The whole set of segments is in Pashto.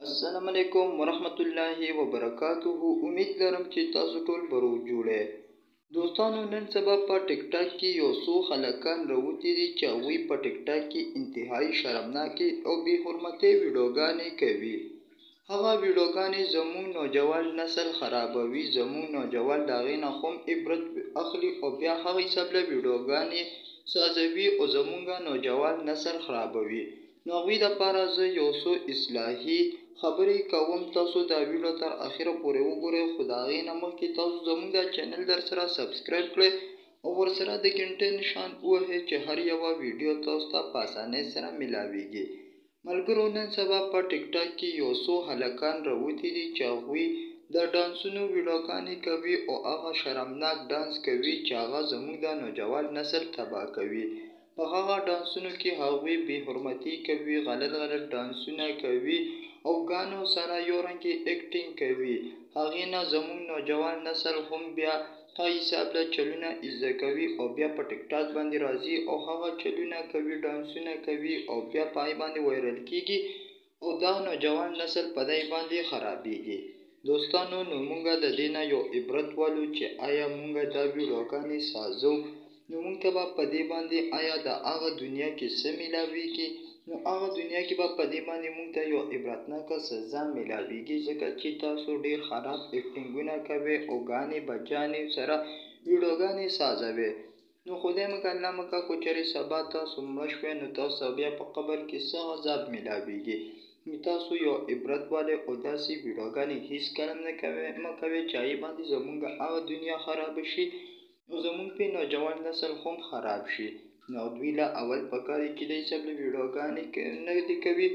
السلام علیکم ورحمت الله وبرکاته. امید لرم چې تاسو ټول به روغ جوړ یې. دوستانو، نن سبا په ټیک ټاک کې یو څو خلکان راوتي دي چې هغوی په ټیک ټاک کې انتهایی شرمناکې او بې حرمتې ویډیوګانې کوي. هغه ویډیوګانې زموږ نوجوان نسل خرابوي، زموږ نوجوان د هغې نه هم عبرت اخلي او بیا هغه حساب له ویډیوګانې سازوي او زموږ نوجوان نسل خرابوي. نو هغوی دپاره زه یو څو اصلاحي خبرې کوم. تاسو دا ویډیو تر اخره پورې وګورئ، خو د هغې نه مخکې تاسو زموږ دا چینل در سره سبسکرایب کړئ او ورسره د ګنټۍ نښان ووهئ چې هر یوه ویډیو تاسو ته په اسانۍ سره میلاویږي. ملګرو، نن سبا په ټیک ټاک کې یو څو هلکان راوتي دي چې هغوی د ډانسونو ویډیوګانې کوي او هغه شرمناک ډانس کوي چې هغه زموږ د نوجوان نسل تباه کوي. په هغه ډانسونو کې هغوی بې حرمتي کوي، غلط ډانسونه کوي او ګانو سره یو رنګې اکټینګ کوي. هغې نه زموږ نوجوان نسل هم بیا په حساب له چلونه زده کوي او بیا په ټیک ټاک باندې راځي او هغه چلونه کوي، ډانسونه کوي او بیا په هغې باندې وایرل کېږي او دا نوجوان نسل په دې باندې خرابېږي. دوستانو، نو موږ د دې نه یو عبرت والو چې آیا موږ دا ویډیوګانې سازو، نو موږ ته به په دې باندې آیا د هغه دنیا کې څه میلاویږي؟ نو هغه دنیا کې به په دې باندې موږ ته یو عبرتناکه سزا میلاویږي، ځکه چې تاسو ډېر خراب اکټینګونه کوئ او ګانې بجانې سره ویډیوګانې سازوئ. نو خدای مو که الله مو که خو چېرې سبا تاسو مړه شوئ، نو تاسو بیا په قبر کې څه عذاب میلاویږي. نو تاسو یو عبرت والئ او داسې ویډیوګانې هېڅکله مه کوئ چې هغې باندې زموږ هغه دنیا خرابه شي او زموږ پې نوجوان نسل هم خراب شي. نو دوی له اول په کار کې د حساب له ویډیوګانې نه دي کوي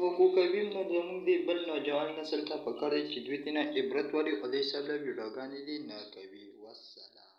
او که کوي، نو زموږ د بل نوجوان نسل ته په کار دی چې دوی ترې نه عبرت واخلي او د حساب له ویډیوګانې دې نه کوي. والسلام.